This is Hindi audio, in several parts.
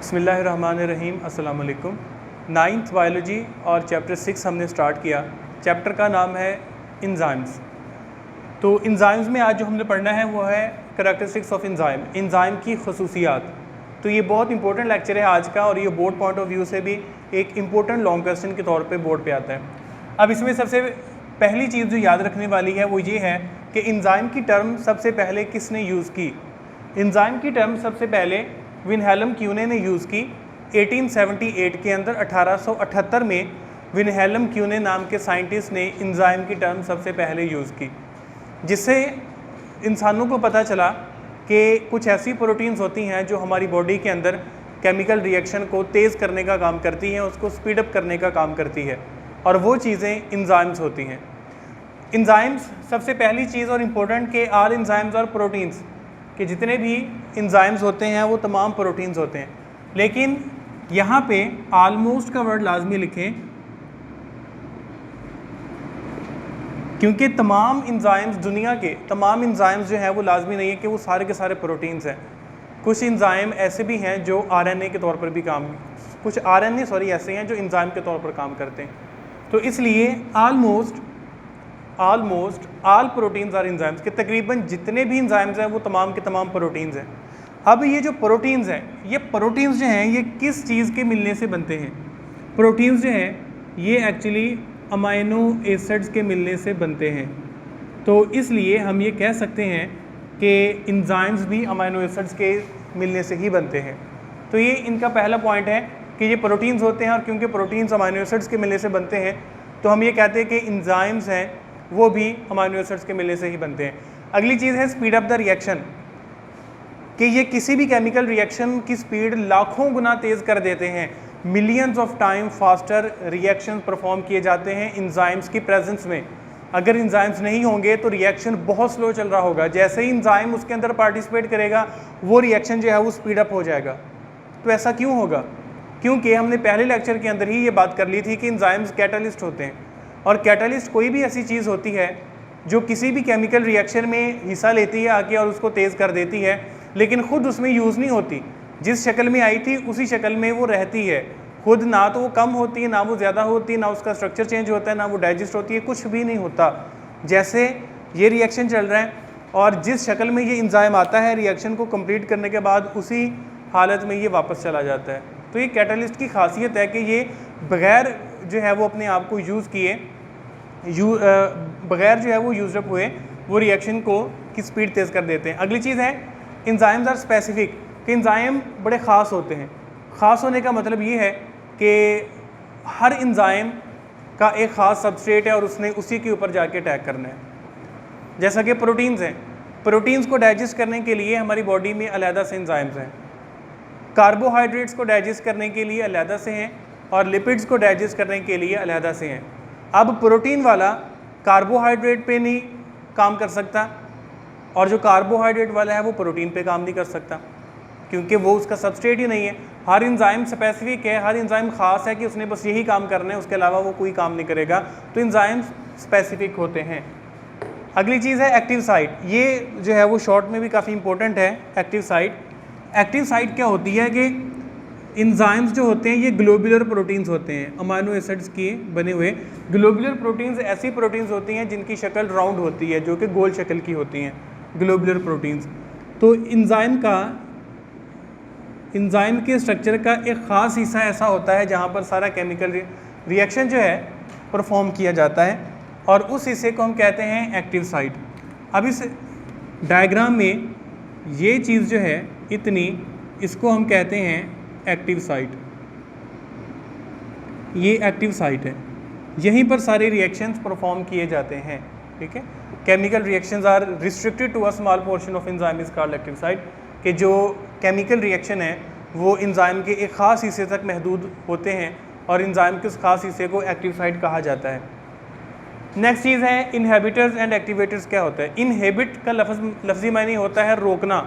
बिस्मिल्लाहिर्रहमानिर्रहीम अस्सलाम वालेकुम। 9th बायोलॉजी और चैप्टर 6 हमने स्टार्ट किया। चैप्टर का नाम है इंजाइम्स। तो इंजाइम्स में आज जो हमने पढ़ना है वो है करैक्टरिस्टिक्स ऑफ इंजाइम, इंजाइम की खसूसियात। तो ये बहुत इंपॉर्टेंट लेक्चर है आज का और ये बोर्ड पॉइंट ऑफ व्यू से भी एक इम्पोर्टेंट लॉन्ग क्वेश्चन के तौर पे बोर्ड पे आता है। अब इसमें सबसे पहली चीज़ जो याद रखने वाली है वो ये है कि इंजाइम की टर्म सबसे पहले किसने यूज़ की। इंजाइम की टर्म सबसे पहले विनहेलम क्यूने ने यूज़ की 1878 के अंदर। 1878 में विनहेलम क्यूने नाम के साइंटिस्ट ने इंजाइम की टर्म सबसे पहले यूज़ की, जिससे इंसानों को पता चला कि कुछ ऐसी प्रोटीन्स होती हैं जो हमारी बॉडी के अंदर केमिकल रिएक्शन को तेज़ करने का काम करती हैं, उसको स्पीड अप करने का काम करती है, और वो चीज़ें इंजाइम्स होती हैं। इंजाइम्स सबसे पहली चीज़ और इम्पोर्टेंट कि आल इंजाइम्स और प्रोटीन्स कि जितने भी इंजाइम्स होते हैं वो तमाम प्रोटीन्स होते हैं। लेकिन यहाँ पे आलमोस्ट का वर्ड लाजमी लिखें, क्योंकि तमाम इंजाइम्स, दुनिया के तमाम इंजाइम्स जो हैं वो लाजमी नहीं है कि वो सारे के सारे प्रोटीन्स हैं। कुछ इंजाइम ऐसे भी हैं जो आरएनए के तौर पर भी कुछ आरएनए ऐसे हैं जो इंजाइम के तौर पर काम करते हैं। तो इसलिए almost all proteins are enzymes के तकरीबन जितने भी इंजाइम्स हैं वो तमाम के तमाम प्रोटीन्स हैं। अब ये जो प्रोटीन्स हैं, ये प्रोटीन्स जो हैं ये किस चीज़ के मिलने से बनते हैं। प्रोटीन्स जो हैं ये एक्चुअली अमाइनो एसिड्स के मिलने से बनते हैं। तो इसलिए हम ये कह सकते हैं कि इंजाइम्स भी अमाइनो एसिड्स के मिलने से ही बनते हैं। तो ये इनका पहला पॉइंट है कि ये प्रोटीन्स होते हैं, और क्योंकि प्रोटीन्स अमाइनो एसिड्स के मिलने से बनते हैं तो हम ये कहते हैं कि इंजाइम्स हैं वो भी अमाइनो एसिड्स के मिलने से ही बनते हैं। अगली चीज़ है स्पीड अप द रिएक्शन, कि ये किसी भी केमिकल रिएक्शन की स्पीड लाखों गुना तेज़ कर देते हैं। Millions of time faster reaction perform किए जाते हैं इंजाइम्स की प्रेजेंस में। अगर इंजाइम्स नहीं होंगे तो रिएक्शन बहुत स्लो चल रहा होगा। जैसे ही इंजाइम उसके अंदर पार्टिसिपेट करेगा वो रिएक्शन जो है वो स्पीड अप हो जाएगा। तो ऐसा क्यों होगा? क्योंकि हमने पहले लेक्चर के अंदर ही ये बात कर ली थी कि इंजाइम्स कैटालिस्ट होते हैं, और कैटालिस्ट कोई भी ऐसी चीज़ होती है जो किसी भी केमिकल रिएक्शन में हिस्सा लेती है आके और उसको तेज़ कर देती है, लेकिन ख़ुद उसमें यूज़ नहीं होती। जिस शक्ल में आई थी उसी शक्ल में वो रहती है, खुद ना तो वो कम होती है ना वो ज़्यादा होती है, ना उसका स्ट्रक्चर चेंज होता है, ना वो डाइजेस्ट होती है, कुछ भी नहीं होता। जैसे ये रिएक्शन चल रहा है और जिस शक्ल में ये इंजाइम आता है रिएक्शन को कंप्लीट करने के बाद उसी हालत में ये वापस चला जाता है। तो ये कैटालिस्ट की खासियत है कि ये बग़ैर जो है वो अपने आप को यूज़ किए बग़ैर जो है वो यूज़ अप हुए वो रिएक्शन को की स्पीड तेज़ कर देते हैं। अगली चीज़ है इंजाइम्स आर स्पेसिफिक, कि इंजाइम बड़े ख़ास होते हैं। ख़ास होने का मतलब ये है कि हर इंजाइम का एक ख़ास सबस्ट्रेट है और उसने उसी के ऊपर जाके अटैक करना है। जैसा कि प्रोटीन्स हैं, प्रोटीन्स को डाइजेस्ट करने के लिए हमारी बॉडी में अलहदा से इंजाइम्स हैं। कार्बोहाइड्रेट्स को डाइजेस्ट करने के लिए अलहदा से हैं और लिपिड्स को डाइजेस्ट करने के लिए अलहदा से हैं। अब प्रोटीन वाला कार्बोहाइड्रेट पे नहीं काम कर सकता और जो कार्बोहाइड्रेट वाला है वो प्रोटीन पे काम नहीं कर सकता, क्योंकि वो उसका सबस्ट्रेट ही नहीं है। हर इंजाइम स्पेसिफिक है, हर इंजाइम ख़ास है कि उसने बस यही काम करना है, उसके अलावा वो कोई काम नहीं करेगा। तो इंजाइम स्पेसिफिक होते हैं। अगली चीज़ है एक्टिव साइट। ये जो है वो शॉर्ट में भी काफ़ी इंपॉर्टेंट है। एक्टिव साइट क्या होती है कि इंजाइम्स जो होते हैं ये ग्लोबुलर प्रोटीन्स होते हैं, अमाइनो एसिड्स के बने हुए। ग्लोबुलर प्रोटीन्स ऐसी प्रोटीन्स होती हैं जिनकी शक्ल राउंड होती है, जो कि गोल शक्ल की होती हैं, ग्लोबुलर प्रोटीन्स। तो इंजाइम के स्ट्रक्चर का एक ख़ास हिस्सा ऐसा होता है जहाँ पर सारा केमिकल रिएक्शन जो है परफॉर्म किया जाता है, और उस हिस्से को हम कहते हैं एक्टिव साइट। अब इस डायग्राम में ये चीज़ जो है इतनी, इसको हम कहते हैं एक्टिव साइट। ये एक्टिव साइट है, यहीं पर सारे रिएक्शंस परफॉर्म किए जाते हैं। ठीक है, chemical reactions are restricted to a small portion of enzyme is called active site, कि जो केमिकल रिएक्शन है वो एंजाइम के एक ख़ास हिस्से तक महदूद होते हैं और एंजाइम के उस खास हिस्से को एक्टिव साइट कहा जाता है। नेक्स्ट चीज़ है इनहेबिटर्स एंड एक्टिवेटर्स। क्या होता है? इनहेबिट का लफ्ज़ी मायने होता है रोकना।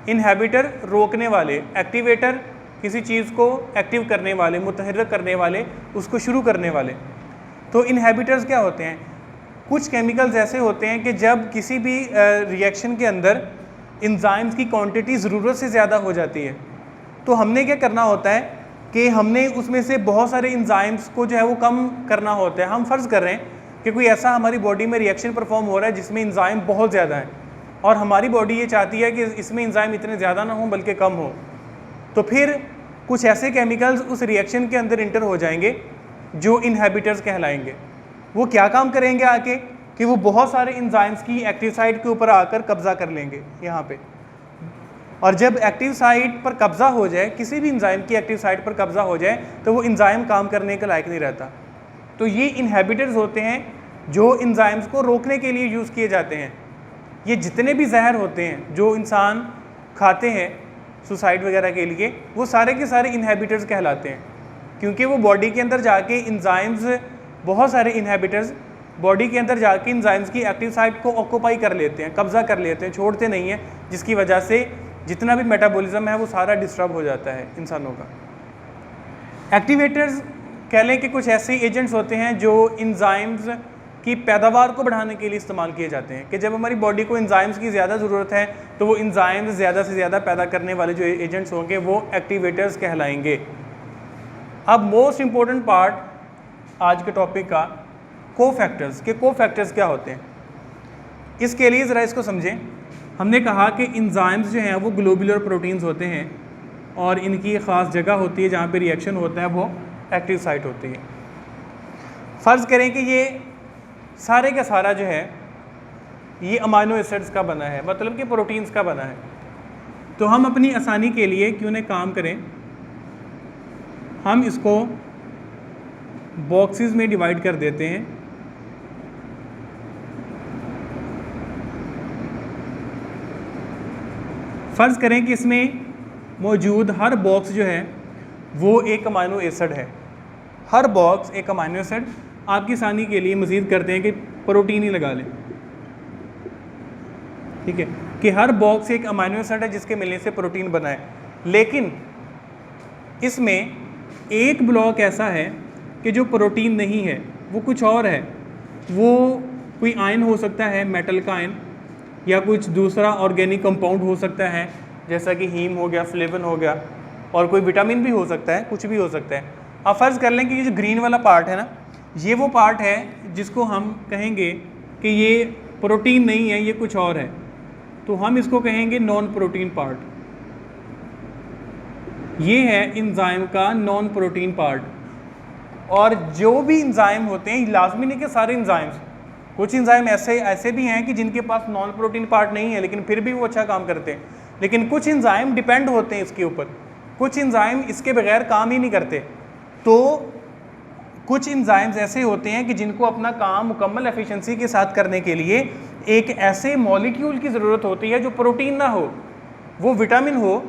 इनहेबिटर रोकने वाले, एक्टिवेटर किसी चीज़ को एक्टिव करने वाले, मुतहर्रिक करने वाले, उसको शुरू करने वाले। तो इनहेबिटर्स क्या होते हैं? कुछ केमिकल्स ऐसे होते हैं कि जब किसी भी रिएक्शन के अंदर इंजाइम्स की क्वांटिटी ज़रूरत से ज़्यादा हो जाती है तो हमने क्या करना होता है कि हमने उसमें से बहुत सारे इंजाइम्स को जो है वो कम करना होता है। हम फ़र्ज़ कर रहे हैं कि कोई ऐसा हमारी बॉडी में रिएक्शन परफॉर्म हो रहा है जिसमें इंजाइम बहुत ज़्यादा है और हमारी बॉडी ये चाहती है कि इसमें इंजाइम इतने ज़्यादा ना हो बल्कि कम हो। तो फिर कुछ ऐसे केमिकल्स उस रिएक्शन के अंदर इंटर हो जाएंगे जो इनहिबिटर्स कहलाएंगे। वो क्या काम करेंगे आके कि वो बहुत सारे इंजाइम्स की एक्टिव साइट के ऊपर आकर कब्जा कर लेंगे यहाँ पे, और जब एक्टिव साइट पर कब्जा हो जाए, किसी भी इंजाइम की एक्टिव साइट पर कब्जा हो जाए, तो वो इंजाइम काम करने के लायक नहीं रहता। तो ये इनहिबिटर्स होते हैं जो इंजाइम्स को रोकने के लिए यूज़ किए जाते हैं। ये जितने भी जहर होते हैं जो इंसान खाते हैं सुसाइड वगैरह के लिए, वो सारे के सारे इनहिबिटर्स कहलाते हैं, क्योंकि वो बॉडी के अंदर जाके इंजाइम्स, बहुत सारे इनहिबिटर्स बॉडी के अंदर जाके इंजाइम्स की एक्टिव साइट को ऑक्यूपाई कर लेते हैं, कब्जा कर लेते हैं, छोड़ते नहीं हैं, जिसकी वजह से जितना भी मेटाबॉलिज्म है वो सारा डिस्टर्ब हो जाता है इंसानों का। एक्टिवेटर्स कह लें कि कुछ ऐसे एजेंट्स होते हैं जो इंजाइम्स की पैदावार को बढ़ाने के लिए इस्तेमाल किए जाते हैं, कि जब हमारी बॉडी को इंजाइम्स की ज़्यादा ज़रूरत है तो वो इंजाइम्स ज़्यादा से ज़्यादा पैदा करने वाले जो एजेंट्स होंगे वो एक्टिवेटर्स कहलाएंगे। अब मोस्ट इम्पोर्टेंट पार्ट आज के टॉपिक का, कोफैक्टर्स के कोफैक्टर्स क्या होते हैं। इसके लिए ज़रा इसको समझें। हमने कहा कि इंजाइम्स जो हैं वो ग्लोबुलर प्रोटीन्स होते हैं और इनकी ख़ास जगह होती है जहाँ पे रिएक्शन होता है, वो एक्टिव साइट होती है। फ़र्ज़ करें कि ये सारे का सारा जो है ये अमाइनो एसिड्स का बना है, मतलब कि प्रोटीन्स का बना है। तो हम अपनी आसानी के लिए क्यों न काम करें, हम इसको बॉक्सेस में डिवाइड कर देते हैं। फ़र्ज़ करें कि इसमें मौजूद हर बॉक्स जो है वो एक अमाइनो एसिड है, हर बॉक्स एक अमाइनो एसिड। आपकी आसानी के लिए मज़ीद करते हैं कि प्रोटीन ही लगा लें, ठीक है, कि हर बॉक्स एक अमाइनो एसिड है जिसके मिलने से प्रोटीन बना है। लेकिन इसमें एक ब्लॉक ऐसा है कि जो प्रोटीन नहीं है, वो कुछ और है। वो कोई आयन हो सकता है, मेटल का आयन, या कुछ दूसरा ऑर्गेनिक कंपाउंड हो सकता है, जैसा कि हीम हो गया, फ्लेवन हो गया, और कोई विटामिन भी हो सकता है, कुछ भी हो सकता है। अब फ़र्ज़ कर लें कि ये जो ग्रीन वाला पार्ट है ना, ये वो पार्ट है जिसको हम कहेंगे कि ये प्रोटीन नहीं है, ये कुछ और है, तो हम इसको कहेंगे नॉन प्रोटीन पार्ट। ये है इंजाइम का नॉन प्रोटीन पार्ट। और जो भी इंजाइम होते हैं, लाजमी नहीं कि सारे इंजाइम्स, कुछ इंजाइम ऐसे भी हैं कि जिनके पास नॉन प्रोटीन पार्ट नहीं है लेकिन फिर भी वो अच्छा काम करते हैं। लेकिन कुछ इंजाइम डिपेंड होते हैं इसके ऊपर, कुछ इंजाइम इसके बगैर काम ही नहीं करते। तो कुछ इंजाइम्स ऐसे होते हैं कि जिनको अपना काम मुकम्मल एफिशिएंसी के साथ करने के लिए एक ऐसे मॉलिक्यूल की ज़रूरत होती है जो प्रोटीन ना हो, वो विटामिन हो,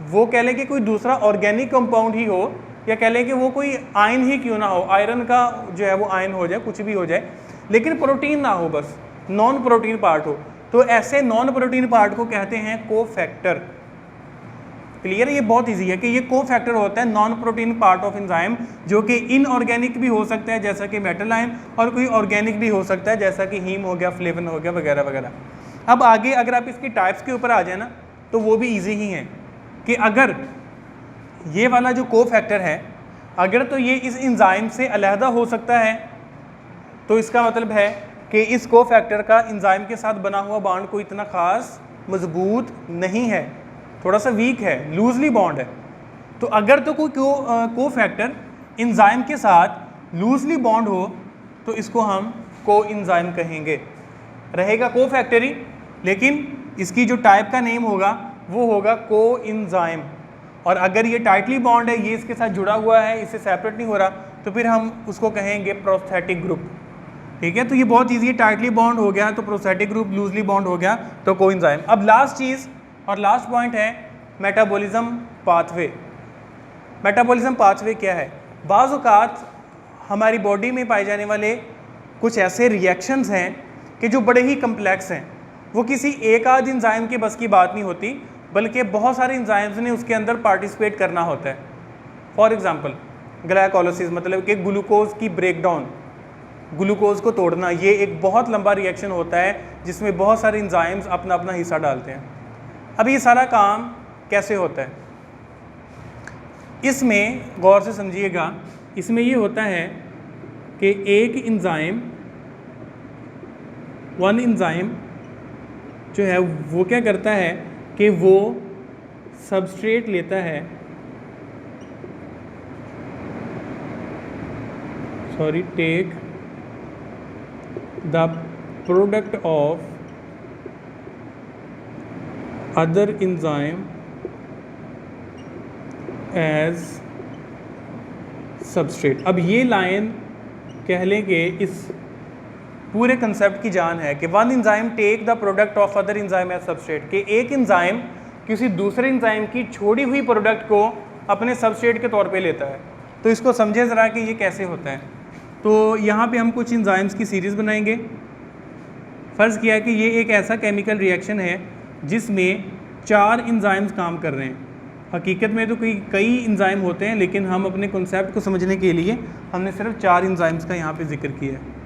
वो कह लें कि कोई दूसरा ऑर्गेनिक कंपाउंड ही हो, या कह लें कि वो कोई आयन ही क्यों ना हो, आयरन का जो है वो आयन हो जाए, कुछ भी हो जाए, लेकिन प्रोटीन ना हो, बस नॉन प्रोटीन पार्ट हो। तो ऐसे नॉन प्रोटीन पार्ट को कहते हैं कोफैक्टर। क्लियर है? ये बहुत इजी है कि ये कोफैक्टर होता है non protein part of enzyme, जो कि इनऑर्गेनिक भी हो सकता है जैसा कि मेटल आयन, और कोई ऑर्गेनिक भी हो सकता है जैसा कि हीम हो गया, फ्लेवन हो गया, वगैरह वगैरह। अब आगे अगर आप इसकी टाइप्स के ऊपर आ जाए ना, तो वो भी ईजी ही हैं कि अगर ये वाला जो कोफैक्टर है, अगर तो ये इस एंजाइम से अलहदा हो सकता है, तो इसका मतलब है कि इस कोफैक्टर का एंजाइम के साथ बना हुआ बॉन्ड कोई इतना ख़ास मजबूत नहीं है, थोड़ा सा वीक है, लूजली बॉन्ड है। तो अगर तो कोई कोफैक्टर एंजाइम के साथ लूजली बॉन्ड हो तो इसको हम कोएंजाइम कहेंगे, रहेगा कोफैक्टर ही, लेकिन इसकी जो टाइप का नेम होगा वो होगा कोएंजाइम। और अगर ये टाइटली बॉन्ड है, ये इसके साथ जुड़ा हुआ है, इससे सेपरेट नहीं हो रहा, तो फिर हम उसको कहेंगे प्रोस्थेटिक ग्रुप। ठीक है, तो ये बहुत ईजी है, टाइटली बॉन्ड हो गया तो प्रोस्थेटिक ग्रुप, लूजली बॉन्ड हो गया तो कोएंजाइम। अब लास्ट चीज़ और लास्ट पॉइंट है मेटाबॉलिज्म पाथवे। मेटाबॉलिज्म पाथवे क्या है? बाज़ औक़ात हमारी बॉडी में पाए जाने वाले कुछ ऐसे रिएक्शंस हैं कि जो बड़े ही कम्प्लेक्स हैं, वो किसी एक आध एंजाइम के बस की बात नहीं होती, बल्कि बहुत सारे एंजाइम्स ने उसके अंदर पार्टिसिपेट करना होता है। फॉर एग्ज़ाम्पल ग्लाइकोलाइसिस, मतलब कि ग्लूकोज की ब्रेकडाउन, ग्लूकोज को तोड़ना, ये एक बहुत लंबा रिएक्शन होता है जिसमें बहुत सारे एंजाइम्स अपना अपना हिस्सा डालते हैं। अब ये सारा काम कैसे होता है? इसमें गौर से समझिएगा, इसमें ये होता है कि एक एंजाइम, वन एंजाइम जो है वो क्या करता है कि वो सबस्ट्रेट लेता है, sorry, take the product of other enzyme as substrate. अब ये लाइन कह लें कि इस पूरे कंसेप्ट की जान है कि one enzyme take the product of other enzyme as substrate, कि एक एंजाइम किसी दूसरे एंजाइम की छोड़ी हुई प्रोडक्ट को अपने सबस्ट्रेट के तौर पे लेता है। तो इसको समझे ज़रा कि ये कैसे होता है। तो यहाँ पे हम कुछ एंजाइम्स की सीरीज़ बनाएंगे। फ़र्ज़ किया कि ये एक ऐसा केमिकल रिएक्शन है जिसमें 4 एंजाइम्स काम कर रहे हैं। हकीकत में तो कई एंजाइम होते हैं, लेकिन हम अपने कॉन्सेप्ट को समझने के लिए हमने सिर्फ 4 एंजाइम्स का यहाँ पे जिक्र किया है।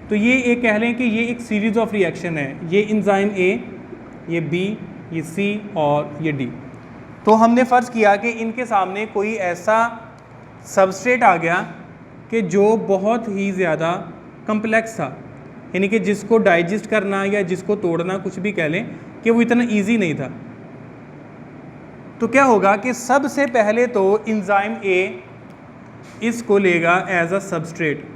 तो ये एक कह लें कि ये एक सीरीज़ ऑफ रिएक्शन है। ये एंजाइम ए, ये बी, ये सी और ये डी। तो हमने फ़र्ज़ किया कि इनके सामने कोई ऐसा सबस्ट्रेट आ गया कि जो बहुत ही ज़्यादा कम्प्लेक्स था, यानी कि जिसको डाइजेस्ट करना या जिसको तोड़ना, कुछ भी कह लें, कि वो इतना ईजी नहीं था। तो क्या होगा कि सबसे पहले तो एंजाइम ए इसको लेगा एज अ सबस्ट्रेट।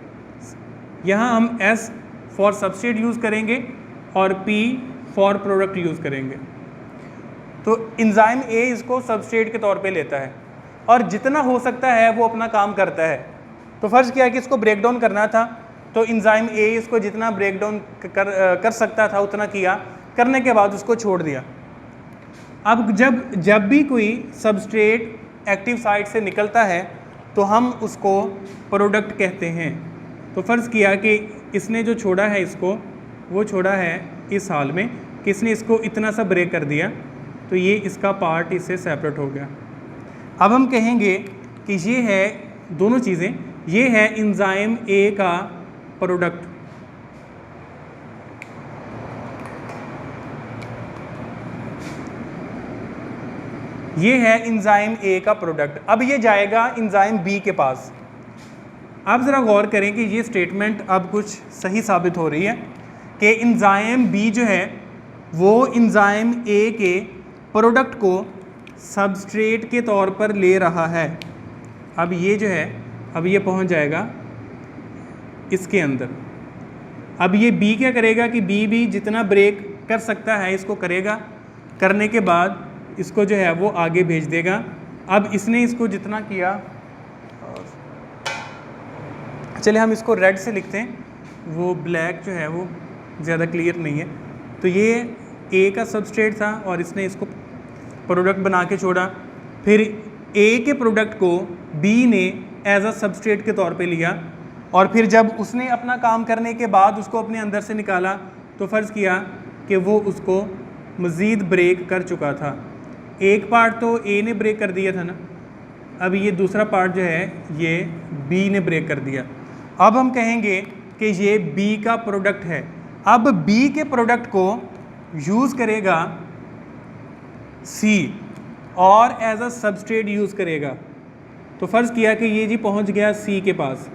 यहाँ हम एस फॉर सबस्ट्रेट यूज़ करेंगे और पी फॉर प्रोडक्ट यूज़ करेंगे। तो एंजाइम ए इसको सबस्ट्रेट के तौर पे लेता है और जितना हो सकता है वो अपना काम करता है। तो फ़र्ज़ किया कि इसको ब्रेक डाउन करना था, तो एंजाइम ए इसको जितना ब्रेक डाउन कर सकता था उतना किया, करने के बाद उसको छोड़ दिया। अब जब भी कोई सबस्ट्रेट एक्टिव साइट से निकलता है तो हम उसको प्रोडक्ट कहते हैं। तो फ़र्ज़ किया कि इसने जो छोड़ा है इसको, वो छोड़ा है इस हाल में कि इसने इसको इतना सा ब्रेक कर दिया, तो ये इसका पार्ट इससे सेपरेट हो गया। अब हम कहेंगे कि ये है दोनों चीज़ें, ये है एंजाइम ए का प्रोडक्ट, ये है एंजाइम ए का प्रोडक्ट। अब ये जाएगा एंजाइम बी के पास। आप ज़रा गौर करें कि ये स्टेटमेंट अब कुछ सही साबित हो रही है कि एंजाइम बी जो है वो एंजाइम ए के प्रोडक्ट को सबस्ट्रेट के तौर पर ले रहा है। अब ये जो है, अब ये पहुंच जाएगा इसके अंदर। अब ये बी क्या करेगा कि बी भी जितना ब्रेक कर सकता है इसको करेगा, करने के बाद इसको जो है वो आगे भेज देगा। अब इसने इसको जितना किया, चले हम इसको रेड से लिखते हैं, वो ब्लैक जो है वो ज़्यादा क्लियर नहीं है। तो ये ए का सबस्ट्रेट था और इसने इसको प्रोडक्ट बना के छोड़ा। फिर ए के प्रोडक्ट को बी ने एज अ सबस्ट्रेट के तौर पे लिया और फिर जब उसने अपना काम करने के बाद उसको अपने अंदर से निकाला तो फ़र्ज़ किया कि वो उसको मज़ीद ब्रेक कर चुका था। एक पार्ट तो ए ने ब्रेक कर दिया था ना, अब ये दूसरा पार्ट जो है ये बी ने ब्रेक कर दिया। अब हम कहेंगे कि ये बी का प्रोडक्ट है। अब बी के प्रोडक्ट को यूज़ करेगा सी और एज अ सबस्ट्रेट यूज़ करेगा। तो फ़र्ज़ किया कि ये जी पहुंच गया सी के पास,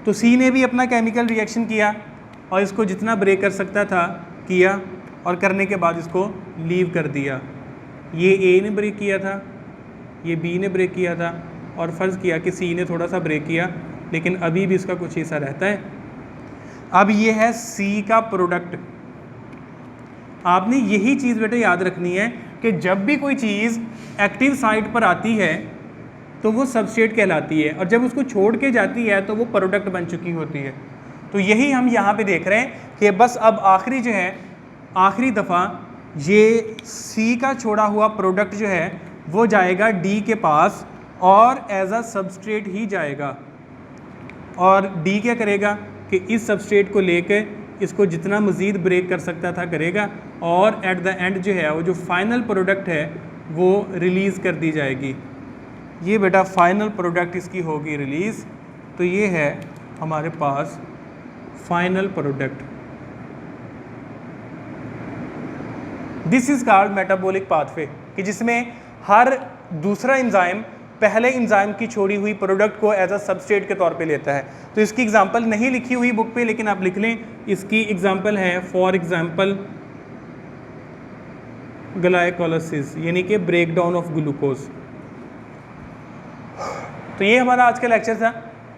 तो सी ने भी अपना केमिकल रिएक्शन किया और इसको जितना ब्रेक कर सकता था किया और करने के बाद इसको लीव कर दिया। ये ए ने ब्रेक किया था, ये बी ने ब्रेक किया था और फ़र्ज़ किया कि सी ने थोड़ा सा ब्रेक किया, लेकिन अभी भी इसका कुछ हिस्सा रहता है। अब ये है सी का प्रोडक्ट। आपने यही चीज़ बेटा याद रखनी है कि जब भी कोई चीज़ एक्टिव साइट पर आती है तो वो सबस्ट्रेट कहलाती है और जब उसको छोड़ के जाती है तो वो प्रोडक्ट बन चुकी होती है। तो यही हम यहाँ पे देख रहे हैं कि बस अब आखिरी जो है, आखिरी दफ़ा ये सी का छोड़ा हुआ प्रोडक्ट जो है वो जाएगा डी के पास और एज अ सबस्ट्रेट ही जाएगा। और डी क्या करेगा कि इस सबस्ट्रेट को लेकर इसको जितना मज़ीद ब्रेक कर सकता था करेगा और एट द एंड जो है वो जो फाइनल प्रोडक्ट है वो रिलीज़ कर दी जाएगी। ये बेटा फाइनल प्रोडक्ट इसकी होगी रिलीज़। तो ये है हमारे पास final product. This is called metabolic pathway, कि जिसमें हर दूसरा एंजाइम पहले इंजाइम की छोड़ी हुई प्रोडक्ट को एज अ सबस्ट्रेट के तौर पे लेता है। तो इसकी एग्जांपल नहीं लिखी हुई बुक पे, लेकिन आप लिख लें, इसकी एग्जांपल है फॉर एग्जांपल ग्लाइकोलाइसिस, यानी कि ब्रेक डाउन ऑफ ग्लूकोज। तो ये हमारा आज का लेक्चर था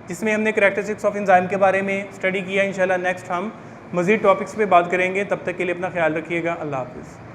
जिसमें हमने करैक्टरिस्टिक्स ऑफ एंजाइम के बारे में स्टडी किया। इंशाल्लाह नेक्स्ट हम मज़ीद टॉपिक्स पे बात करेंगे। तब तक के लिए अपना ख्याल रखिएगा। अल्लाह हाफ़िज़।